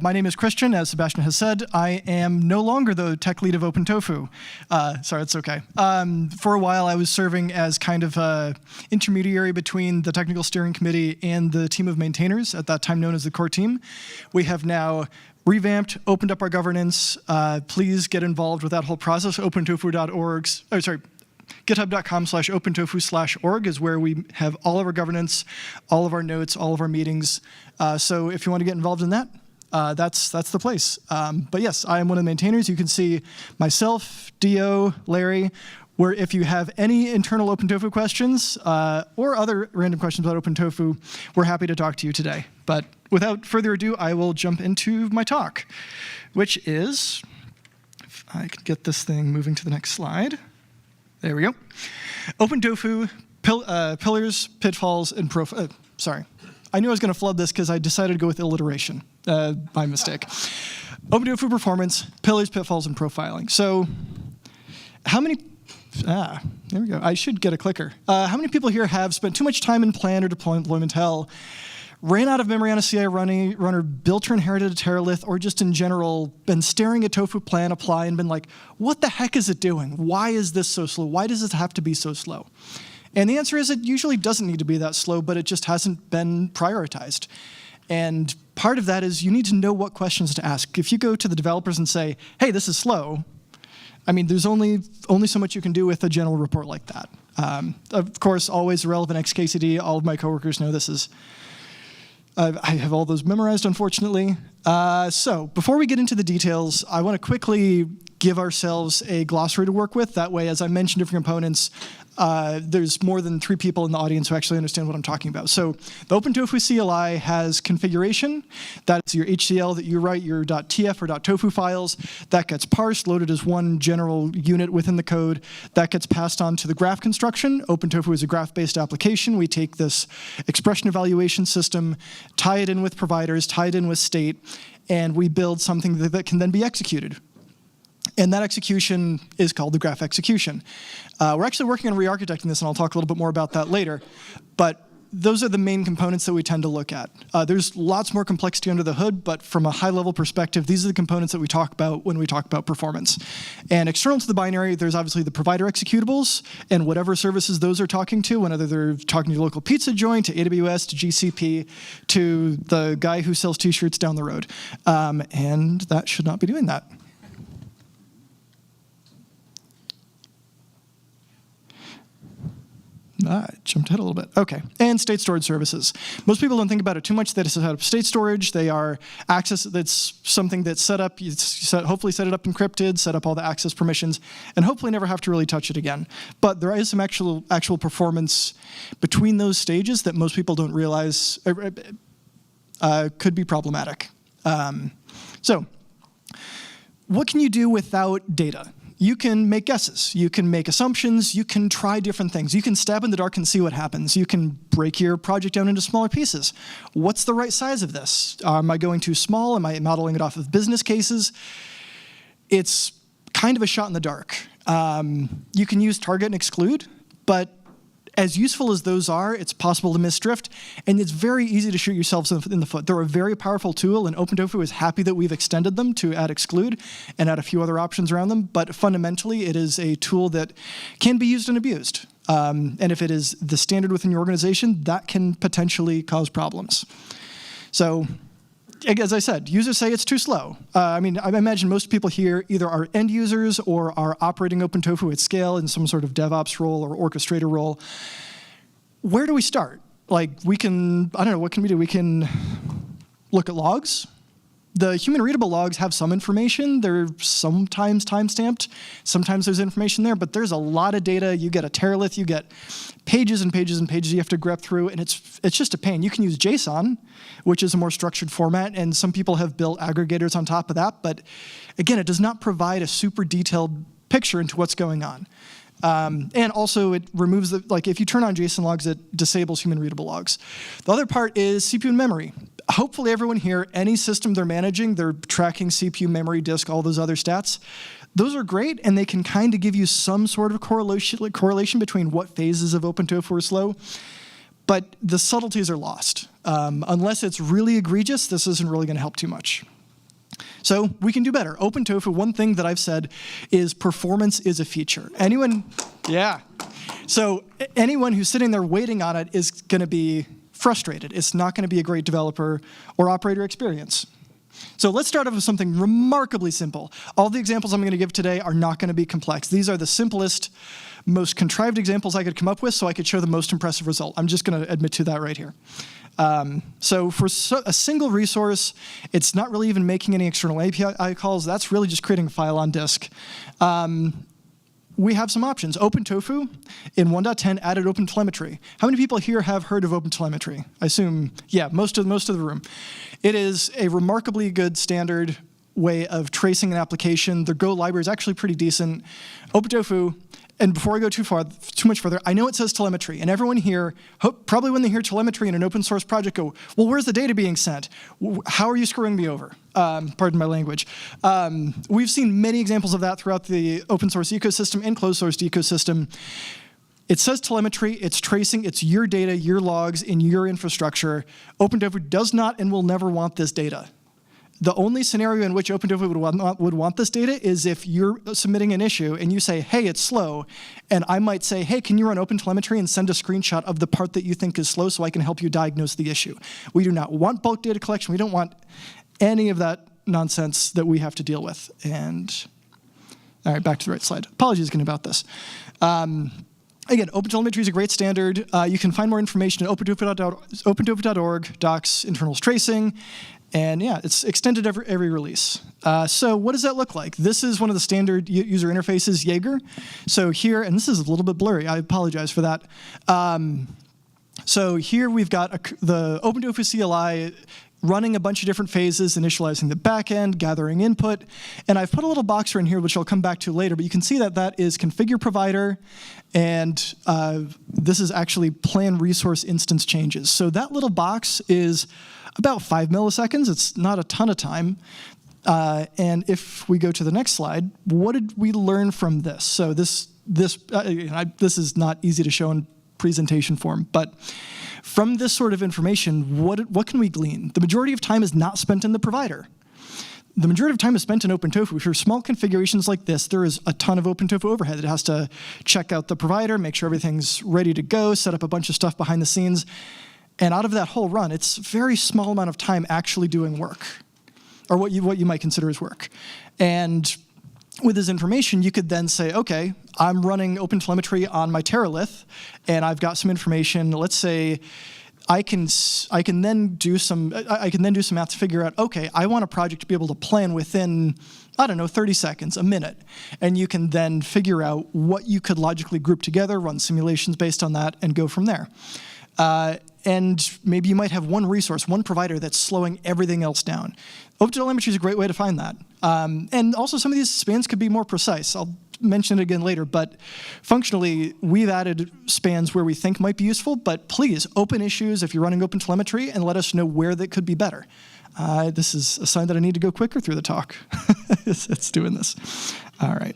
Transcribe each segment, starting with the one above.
My name is Christian, as Sebastian has said. I am no longer the tech lead of OpenTofu. Sorry, it's okay. For a while, I was serving as kind of an intermediary between the technical steering committee and the team of maintainers, at that time known as the core team. We have now revamped, opened up our governance. Please get involved with that whole process. GitHub.com/opentofu/org is where we have all of our governance, all of our notes, all of our meetings. So if you want to get involved in that, that's the place. But yes, I am one of the maintainers. You can see myself, Dio, Larry, where if you have any internal OpenTofu questions or other random questions about OpenTofu, we're happy to talk to you today. But without further ado, I will jump into my talk, which is, if I can get this thing moving to the next slide. There we go. OpenTofu, pillars, pitfalls, and sorry. I knew I was going to flood this because I decided to go with alliteration by mistake. OpenTofu performance, pillars, pitfalls, and profiling. So how many, there we go. I should get a clicker. How many people here have spent too much time in plan or deployment hell, ran out of memory on a CI runner, built or inherited a Teralith, or just in general been staring at Tofu plan apply and been like, what the heck is it doing? Why is this so slow? Why does it have to be so slow? And the answer is it usually doesn't need to be that slow, but it just hasn't been prioritized. And part of that is you need to know what questions to ask. If you go to the developers and say, hey, this is slow, I mean, there's only so much you can do with a general report like that. Of course, always relevant XKCD. All of my coworkers know this is. I have all those memorized, unfortunately. So before we get into the details, I want to quickly give ourselves a glossary to work with. That way, as I mentioned different components, there's more than 3 people in the audience who actually understand what I'm talking about. So the OpenTofu CLI has configuration. That's your HCL that you write, your .tf or .tofu files. That gets parsed, loaded as one general unit within the code. That gets passed on to the graph construction. OpenTofu is a graph-based application. We take this expression evaluation system, tie it in with providers, tie it in with state, and we build something that can then be executed. And that execution is called the graph execution. We're actually working on re-architecting this, and I'll talk a little bit more about that later. But those are the main components that we tend to look at. There's lots more complexity under the hood, but from a high-level perspective, these are the components that we talk about when we talk about performance. And external to the binary, there's obviously the provider executables and whatever services those are talking to, whether they're talking to your local pizza joint, to AWS, to GCP, to the guy who sells T-shirts down the road. And that should not be doing that. I jumped ahead a little bit. OK, and state storage services. Most people don't think about it too much. They just set up state storage. They are access. That's something that's set up. You hopefully set it up encrypted, set up all the access permissions, and hopefully never have to really touch it again. But there is some actual performance between those stages that most people don't realize could be problematic. So what can you do without data? You can make guesses, you can make assumptions, you can try different things. You can stab in the dark and see what happens. You can break your project down into smaller pieces. What's the right size of this? Am I going too small? Am I modeling it off of business cases? It's kind of a shot in the dark. You can use target and exclude, but as useful as those are, it's possible to misdrift, and it's very easy to shoot yourselves in the foot. They're a very powerful tool, and OpenTofu is happy that we've extended them to add exclude and add a few other options around them, but fundamentally, it is a tool that can be used and abused. And if it is the standard within your organization, that can potentially cause problems. So, as I said, users say it's too slow. I mean, I imagine most people here either are end users or are operating OpenTofu at scale in some sort of DevOps role or orchestrator role. Where do we start? Like, I don't know, what can we do? We can look at logs. The human readable logs have some information. They're sometimes time-stamped. Sometimes there's information there, but there's a lot of data. You get a Teralith, you get pages and pages and pages you have to grep through, and it's just a pain. You can use JSON, which is a more structured format, and some people have built aggregators on top of that, but again, it does not provide a super detailed picture into what's going on. And also, it removes if you turn on JSON logs, it disables human readable logs. The other part is CPU and memory. Hopefully everyone here, any system they're managing, they're tracking CPU, memory, disk, all those other stats. Those are great, and they can kind of give you some sort of correlation between what phases of OpenTofu are slow. But the subtleties are lost. Unless it's really egregious, this isn't really going to help too much. So we can do better. OpenTofu, one thing that I've said is performance is a feature. So anyone who's sitting there waiting on it is going to be frustrated. It's not going to be a great developer or operator experience. So let's start off with something remarkably simple. All the examples I'm going to give today are not going to be complex. These are the simplest, most contrived examples I could come up with so I could show the most impressive result. I'm just going to admit to that right here. So for a single resource, it's not really even making any external API calls. That's really just creating a file on disk. We have some options. OpenTofu in 1.10 added OpenTelemetry. How many people here have heard of OpenTelemetry? I assume, yeah, most of the room. It is a remarkably good standard way of tracing an application. The Go library is actually pretty decent. OpenTofu, and before I go too much further, I know it says telemetry, and everyone here, probably when they hear telemetry in an open source project, go, well, where's the data being sent? How are you screwing me over? Pardon my language. We've seen many examples of that throughout the open source ecosystem and closed source ecosystem. It says telemetry, it's tracing, it's your data, your logs in your infrastructure. OpenTofu does not and will never want this data. The only scenario in which OpenTofu would want this data is if you're submitting an issue and you say, hey, it's slow, and I might say, hey, can you run OpenTelemetry and send a screenshot of the part that you think is slow so I can help you diagnose the issue. We do not want bulk data collection. We don't want any of that nonsense that we have to deal with. And all right, back to the right slide. Apologies again about this. Again, OpenTelemetry is a great standard. You can find more information at opentofu.org, docs, internals tracing. And yeah, it's extended every release. So what does that look like? This is one of the standard user interfaces, Jaeger. So here, and this is a little bit blurry, I apologize for that. So here we've got the OpenTofu CLI running a bunch of different phases, initializing the backend, gathering input. And I've put a little boxer in here, which I'll come back to later, but you can see that that is configure provider, and this is actually plan resource instance changes. So that little box is about 5 milliseconds. It's not a ton of time. And if we go to the next slide, what did we learn from this? So this is not easy to show in presentation form, but from this sort of information, what can we glean? The majority of time is not spent in the provider. The majority of time is spent in OpenTofu. For small configurations like this, there is a ton of OpenTofu overhead. It has to check out the provider, make sure everything's ready to go, set up a bunch of stuff behind the scenes. And out of that whole run, it's a very small amount of time actually doing work, or what you might consider as work. And with this information, you could then say, okay, I'm running OpenTelemetry on my Teralith, and I've got some information. Let's say I can then do some math to figure out, okay, I want a project to be able to plan within, I don't know, 30 seconds, a minute. And you can then figure out what you could logically group together, run simulations based on that, and go from there. And maybe you might have one resource, one provider that's slowing everything else down. OpenTelemetry is a great way to find that. And also some of these spans could be more precise. I'll mention it again later, but functionally, we've added spans where we think might be useful, but please open issues if you're running OpenTelemetry and let us know where that could be better. This is a sign that I need to go quicker through the talk. It's doing this. All right.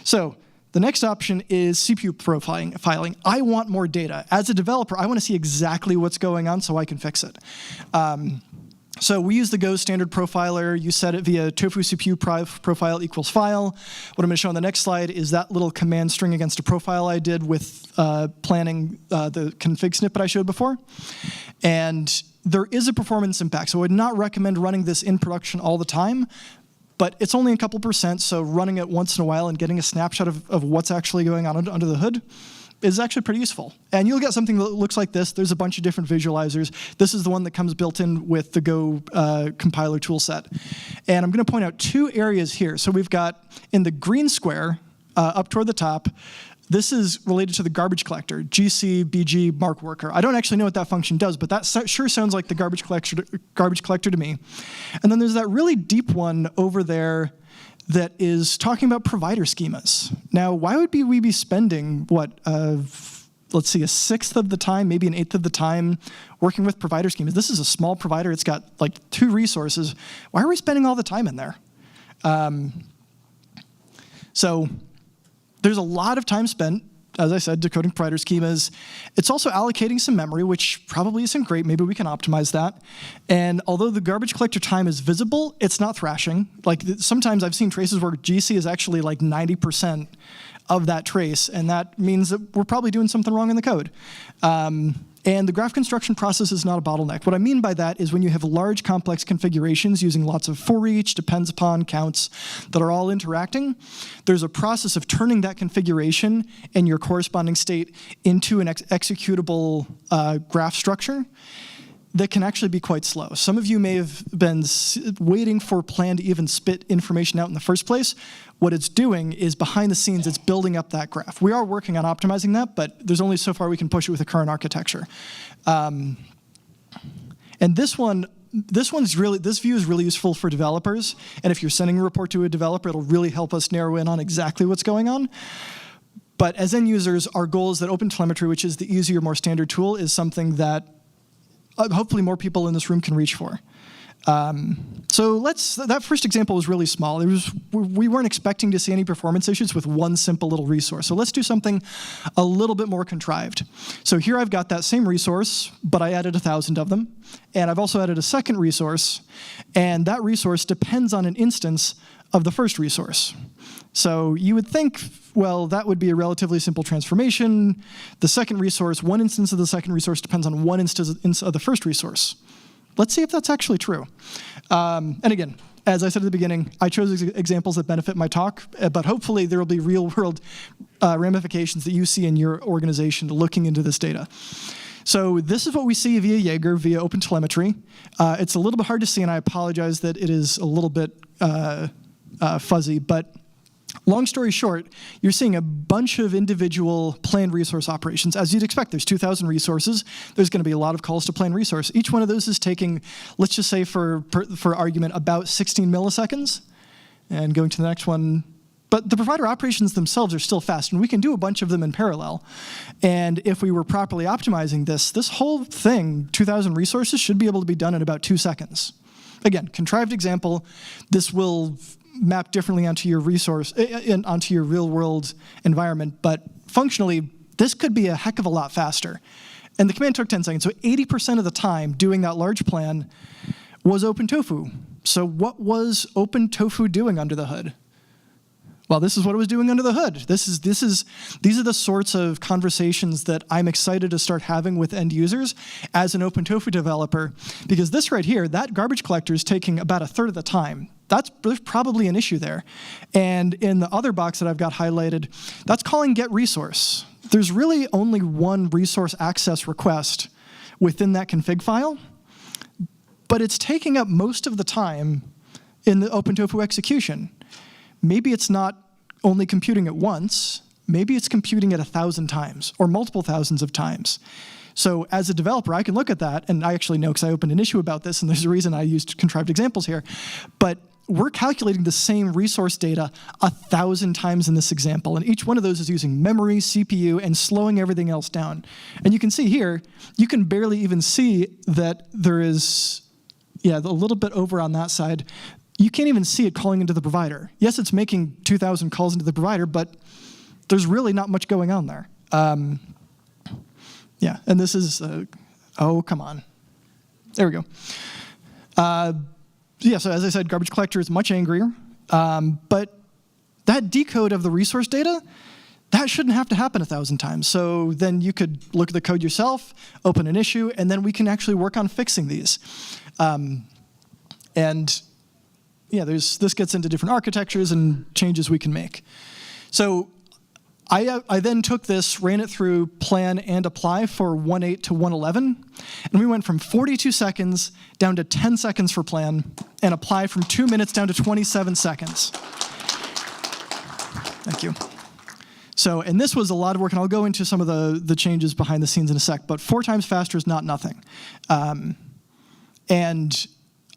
So the next option is CPU profiling. I want more data. As a developer, I want to see exactly what's going on so I can fix it. So we use the Go standard profiler. You set it via tofu CPU profile equals file. What I'm going to show on the next slide is that little command string against a profile I did with planning the config snippet I showed before. And there is a performance impact. So I would not recommend running this in production all the time, but it's only a couple percent, so running it once in a while and getting a snapshot of what's actually going on under the hood is actually pretty useful. And you'll get something that looks like this. There's a bunch of different visualizers. This is the one that comes built in with the Go compiler toolset. And I'm going to point out two areas here. So we've got in the green square up toward the top, this is related to the garbage collector, GC-BG mark worker. I don't actually know what that function does, but that sure sounds like the garbage collector to me. And then there's that really deep one over there that is talking about provider schemas. Now, why would we be spending, let's see, a sixth of the time, maybe an eighth of the time working with provider schemas? This is a small provider. It's got like 2 resources. Why are we spending all the time in there? So there's a lot of time spent as I said, decoding provider schemas. It's also allocating some memory, which probably isn't great. Maybe we can optimize that. And although the garbage collector time is visible, it's not thrashing. Like sometimes I've seen traces where GC is actually like 90% of that trace, and that means that we're probably doing something wrong in the code. And the graph construction process is not a bottleneck. What I mean by that is when you have large complex configurations using lots of for each, depends upon, counts that are all interacting, there's a process of turning that configuration and your corresponding state into an executable graph structure that can actually be quite slow. Some of you may have been waiting for plan to even spit information out in the first place. What it's doing is behind the scenes, it's building up that graph. We are working on optimizing that, but there's only so far we can push it with the current architecture. And this view is really useful for developers. And if you're sending a report to a developer, it'll really help us narrow in on exactly what's going on. But as end users, our goal is that OpenTelemetry, which is the easier, more standard tool, is something that hopefully more people in this room can reach for. So that first example was really small. We weren't expecting to see any performance issues with one simple little resource. So let's do something a little bit more contrived. So here I've got that same resource, but I added 1,000 of them. And I've also added a second resource. And that resource depends on an instance of the first resource. So you would think, well, that would be a relatively simple transformation. The second resource, one instance of the second resource depends on one instance of the first resource. Let's see if that's actually true. And again, as I said at the beginning, I chose examples that benefit my talk, but hopefully there will be real-world ramifications that you see in your organization looking into this data. So this is what we see via Jaeger, via OpenTelemetry. It's a little bit hard to see, and I apologize that it is a little bit fuzzy, but long story short, you're seeing a bunch of individual planned resource operations. As you'd expect, there's 2,000 resources. There's going to be a lot of calls to planned resource. Each one of those is taking, let's just say for argument, about 16 milliseconds. And going to the next one. But the provider operations themselves are still fast, and we can do a bunch of them in parallel. And if we were properly optimizing this whole thing, 2,000 resources, should be able to be done in about 2 seconds. Again, contrived example. This will map differently onto your resource, onto your real-world environment, but functionally, this could be a heck of a lot faster. And the command took 10 seconds, so 80% of the time doing that large plan was OpenTofu. So what was OpenTofu doing under the hood? Well, this is what it was doing under the hood. These are the sorts of conversations that I'm excited to start having with end users as an OpenTofu developer, because this right here, that garbage collector is taking about 1/3 of the time. There's probably an issue there. And in the other box that I've got highlighted, that's calling get resource. There's really only one resource access request within that config file, but it's taking up most of the time in the OpenTofu execution. Maybe it's not only computing it once, maybe it's computing it 1,000 times or multiple thousands of times. So as a developer, I can look at that, and I actually know because I opened an issue about this, and there's a reason I used contrived examples here. But we're calculating the same resource data 1,000 times in this example, and each one of those is using memory, CPU, and slowing everything else down. And you can see here, you can barely even see that there is, a little bit over on that side. You can't even see it calling into the provider. Yes, it's making 2,000 calls into the provider, but there's really not much going on there. And this is, oh, come on. There we go. So as I said, garbage collector is much angrier, but that decode of the resource data, that shouldn't have to happen 1,000 times. So then you could look at the code yourself, open an issue, and then we can actually work on fixing these. This gets into different architectures and changes we can make. So I then took this, ran it through plan and apply for 1.8 to 1.11, and we went from 42 seconds down to 10 seconds for plan, and apply from 2 minutes down to 27 seconds. Thank you. So, and this was a lot of work, and I'll go into some of the changes behind the scenes in a sec, but 4 times faster is not nothing. And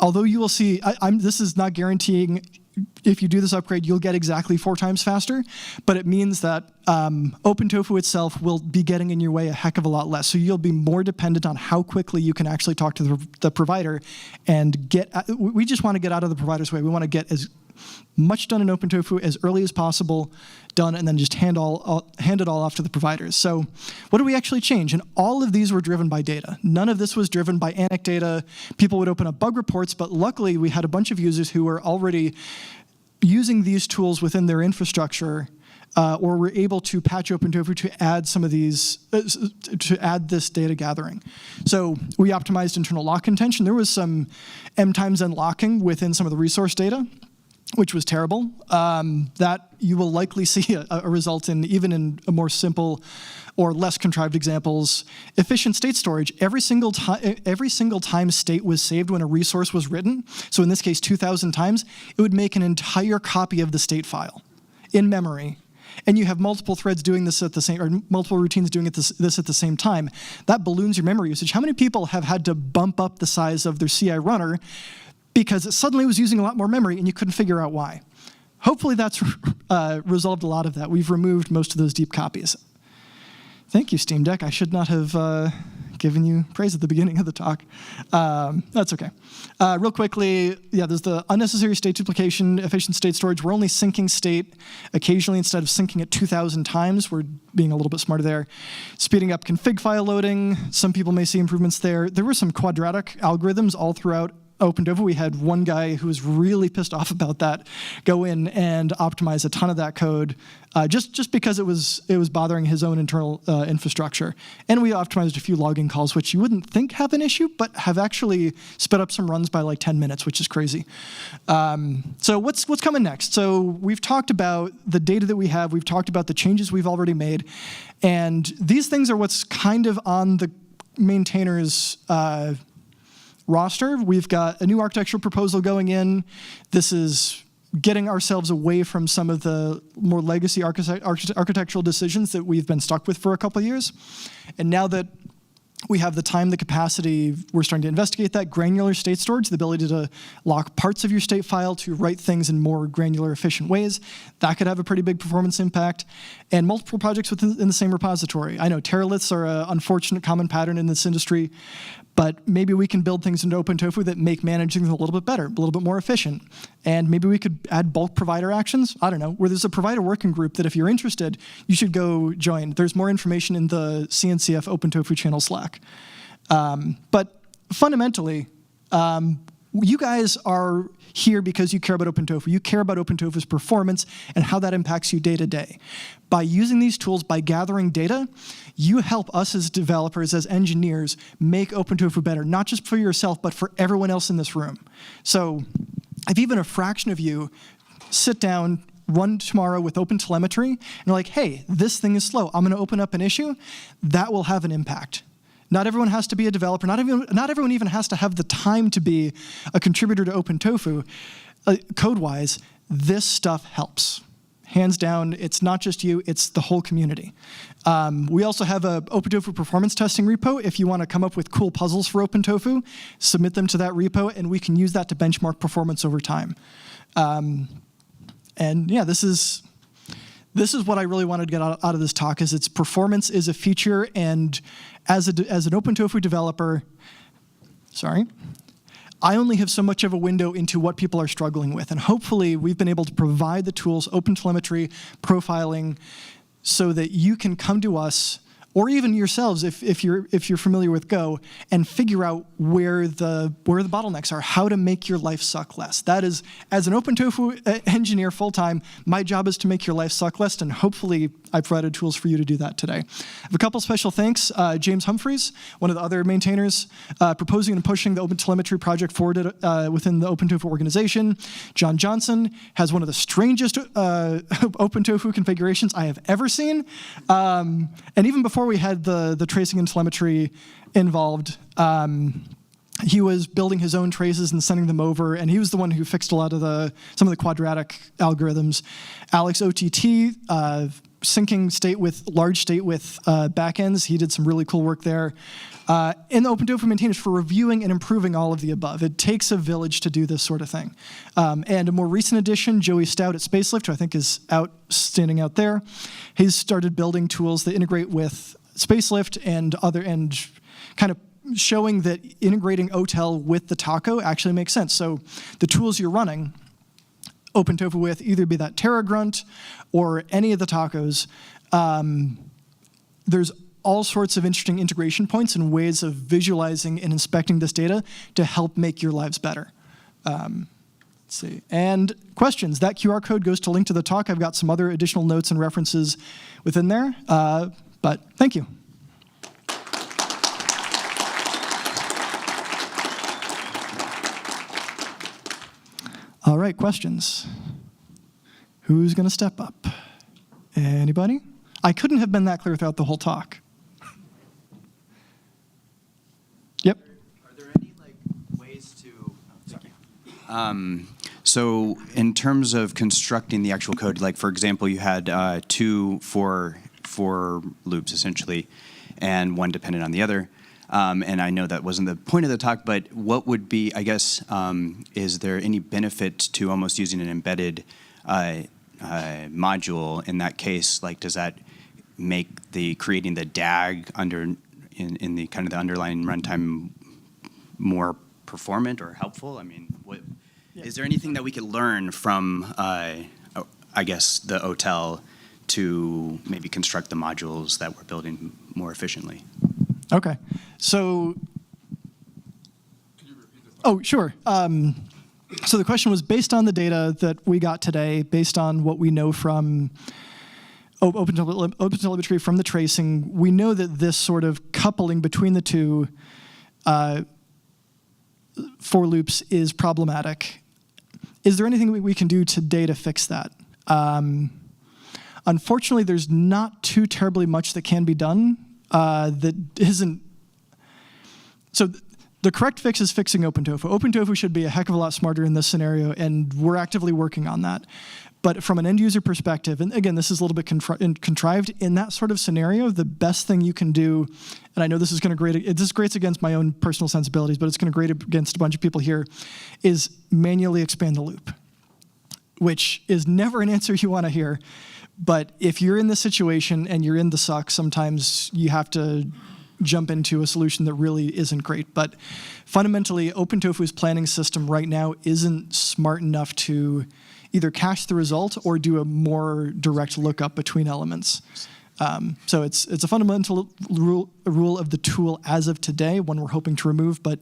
although you will see, this is not guaranteeing if you do this upgrade, you'll get exactly 4 times faster, but it means that OpenTofu itself will be getting in your way a heck of a lot less. So you'll be more dependent on how quickly you can actually talk to the provider and we just want to get out of the provider's way. We want to get as much done in OpenTofu as early as possible done, and then just hand it all off to the providers. So what do we actually change? And all of these were driven by data. None of this was driven by anecdata. People would open up bug reports, but luckily we had a bunch of users who were already using these tools within their infrastructure, or were able to patch OpenTofu to add some of these, to add this data gathering. So we optimized internal lock contention. There was some M times N locking within some of the resource data, which was terrible. That you will likely see a result in, even in a more simple or less contrived examples. Efficient state storage. Every single time state was saved when a resource was written, so in this case 2,000 times, it would make an entire copy of the state file in memory. And you have multiple threads doing this at the same, or multiple routines doing this at the same time. That balloons your memory usage. How many people have had to bump up the size of their CI runner because it suddenly was using a lot more memory and you couldn't figure out why? Hopefully that's resolved a lot of that. We've removed most of those deep copies. Thank you, Steam Deck. I should not have given you praise at the beginning of the talk. That's okay. Real quickly, yeah, there's the unnecessary state duplication, efficient state storage. We're only syncing state occasionally instead of syncing it 2,000 times. We're being a little bit smarter there. Speeding up config file loading. Some people may see improvements there. There were some quadratic algorithms all throughout OpenTofu. We had one guy who was really pissed off about that go in and optimize a ton of that code just because it was bothering his own internal infrastructure. And we optimized a few logging calls, which you wouldn't think have an issue, but have actually sped up some runs by like 10 minutes, which is crazy. So what's coming next? So we've talked about the data that we have. We've talked about the changes we've already made. And these things are what's kind of on the maintainer's roster. We've got a new architectural proposal going in. This is getting ourselves away from some of the more legacy architectural decisions that we've been stuck with for a couple of years. And now that we have the time, the capacity, we're starting to investigate that. Granular state storage, the ability to lock parts of your state file to write things in more granular, efficient ways. That could have a pretty big performance impact. And multiple projects within the same repository. I know Teraliths are an unfortunate common pattern in this industry, but maybe we can build things into OpenTofu that make managing them a little bit better, a little bit more efficient. And maybe we could add bulk provider actions. I don't know, where there's a provider working group that if you're interested, you should go join. There's more information in the CNCF OpenTofu channel Slack. But fundamentally, you guys are here because you care about OpenTofu. You care about OpenTofu's performance and how that impacts you day to day. By using these tools, by gathering data, you help us as developers, as engineers, make OpenTofu better, not just for yourself, but for everyone else in this room. So if even a fraction of you sit down, run tomorrow with OpenTelemetry, and you're like, hey, this thing is slow, I'm going to open up an issue, that will have an impact. Not everyone has to be a developer. Not everyone even has to have the time to be a contributor to OpenTofu. Code-wise, this stuff helps. Hands down, it's not just you, it's the whole community. We also have a OpenTofu performance testing repo. If you want to come up with cool puzzles for OpenTofu, submit them to that repo, and we can use that to benchmark performance over time. And yeah, this is what I really wanted to get out of this talk, is its performance is a feature, and as an OpenTofu developer, I only have so much of a window into what people are struggling with, and hopefully we've been able to provide the tools, OpenTelemetry, profiling, so that you can come to us, or even yourselves if you're familiar with Go, and figure out where the bottlenecks are, how to make your life suck less. That is, as an OpenTofu engineer full-time, my job is to make your life suck less, and hopefully I provided tools for you to do that today. I have a couple special thanks. James Humphreys, one of the other maintainers, proposing and pushing the OpenTelemetry project forward within the OpenTofu organization. John Johnson has one of the strangest OpenTofu configurations I have ever seen. And even before we had the tracing and telemetry involved, he was building his own traces and sending them over, and he was the one who fixed a lot of some of the quadratic algorithms. Alex OTT, syncing large state with backends. He did some really cool work there. And the OpenTofu maintainers for reviewing and improving all of the above. It takes a village to do this sort of thing. And a more recent addition, Joey Stout at Spacelift, who I think is standing out there, he's started building tools that integrate with Spacelift and kind of showing that integrating OTel with the taco actually makes sense. So the tools you're running OpenTofu with, either be that TerraGrunt or any of the tacos, there's all sorts of interesting integration points and ways of visualizing and inspecting this data to help make your lives better. Let's see. And questions. That QR code goes to link to the talk. I've got some other additional notes and references within there. But thank you. All right, questions. Who's going to step up? Anybody? I couldn't have been that clear throughout the whole talk. Yep. Are there any ways to? So in terms of constructing the actual code, for example, you had two for loops essentially, and one dependent on the other. And I know that wasn't the point of the talk, but what would be, I guess, is there any benefit to almost using an embedded module in that case? Does that make creating the DAG in the kind of the underlying runtime more performant or helpful? I mean, is there anything that we could learn from, I guess, the OTel to maybe construct the modules that we're building more efficiently? Okay, so. Could you repeat the question? Oh, sure. So the question was, based on the data that we got today, based on what we know from OpenTelemetry from the tracing, we know that this sort of coupling between the two for loops is problematic. Is there anything we can do today to fix that? Unfortunately, there's not too terribly much that can be done. That isn't. So the correct fix is fixing OpenTofu. OpenTofu should be a heck of a lot smarter in this scenario, and we're actively working on that. But from an end user perspective, and again, this is a little bit contrived, in that sort of scenario, the best thing you can do, and I know this is going to grate, this grates against my own personal sensibilities, but it's going to grate against a bunch of people here, is manually expand the loop, which is never an answer you want to hear. But if you're in this situation and you're in the suck, sometimes you have to jump into a solution that really isn't great. But fundamentally, OpenTofu's planning system right now isn't smart enough to either cache the result or do a more direct lookup between elements. So it's a fundamental rule of the tool as of today, one we're hoping to remove. But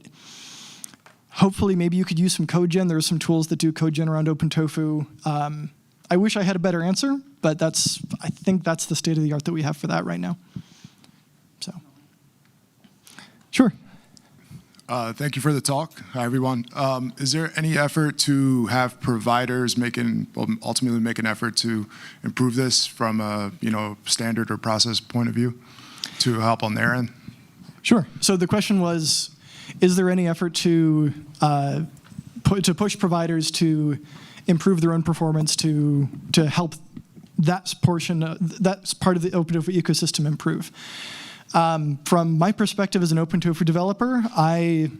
hopefully, maybe you could use some code gen. There are some tools that do code gen around OpenTofu. I wish I had a better answer, but I think that's the state of the art that we have for that right now. So, sure. Thank you for the talk. Hi, everyone. Is there any effort to have providers ultimately make an effort to improve this from a standard or process point of view to help on their end? Sure. So the question was, is there any effort to push providers to improve their own performance to help that portion, that's part of the OpenTofu ecosystem improve? From my perspective as an OpenTofu developer, I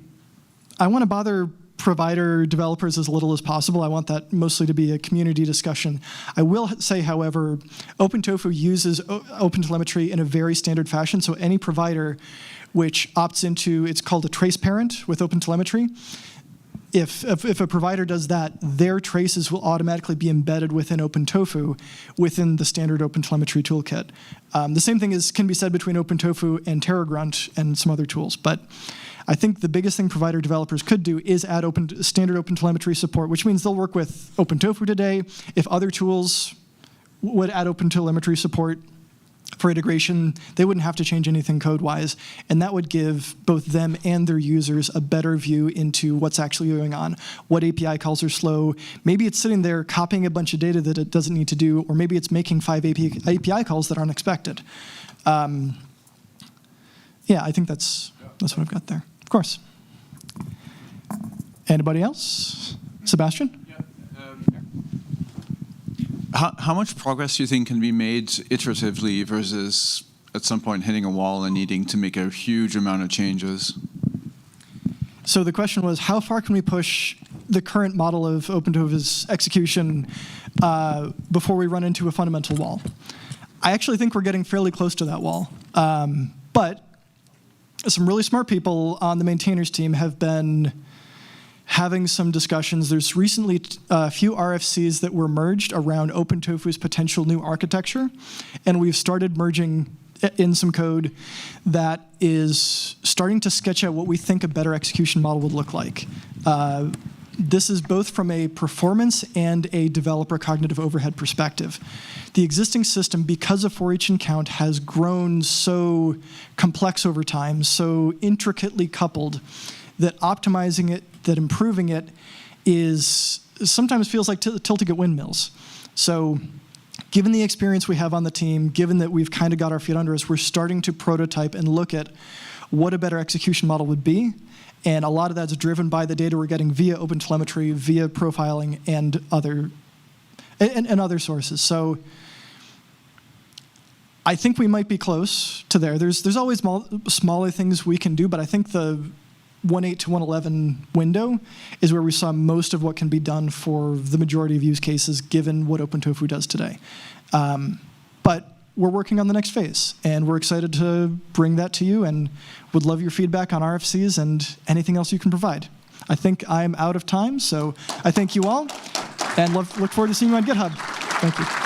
want to bother provider developers as little as possible. I want that mostly to be a community discussion. I will say, however, OpenTofu uses OpenTelemetry in a very standard fashion, so any provider which opts into, it's called a trace parent with OpenTelemetry, if a provider does that, their traces will automatically be embedded within OpenTofu within the standard OpenTelemetry toolkit. The same thing can be said between OpenTofu and TerraGrunt and some other tools. But I think the biggest thing provider developers could do is add standard OpenTelemetry support, which means they'll work with OpenTofu today. If other tools would add OpenTelemetry support for integration, they wouldn't have to change anything code-wise, and that would give both them and their users a better view into what's actually going on, what API calls are slow. Maybe it's sitting there copying a bunch of data that it doesn't need to do, or maybe it's making 5 API calls that aren't expected. Yeah, I think that's what I've got there. Of course. Anybody else? Sebastian? How much progress do you think can be made iteratively versus at some point hitting a wall and needing to make a huge amount of changes? So the question was, how far can we push the current model of OpenTofu's execution before we run into a fundamental wall? I actually think we're getting fairly close to that wall. But some really smart people on the maintainers team have been having some discussions. There's recently a few RFCs that were merged around OpenTofu's potential new architecture, and we've started merging in some code that is starting to sketch out what we think a better execution model would look like. This is both from a performance and a developer cognitive overhead perspective. The existing system, because of for each and count, has grown so complex over time, so intricately coupled, that optimizing it, that improving it, is sometimes feels like tilting at windmills. So given the experience we have on the team, given that we've kind of got our feet under us, we're starting to prototype and look at what a better execution model would be. And a lot of that's driven by the data we're getting via OpenTelemetry, via profiling, and other sources. So I think we might be close to there. There's always smaller things we can do, but I think the 1.8 to 1.11 window is where we saw most of what can be done for the majority of use cases, given what OpenTofu does today. But we're working on the next phase, and we're excited to bring that to you, and would love your feedback on RFCs and anything else you can provide. I think I'm out of time, so I thank you all, and look forward to seeing you on GitHub. Thank you.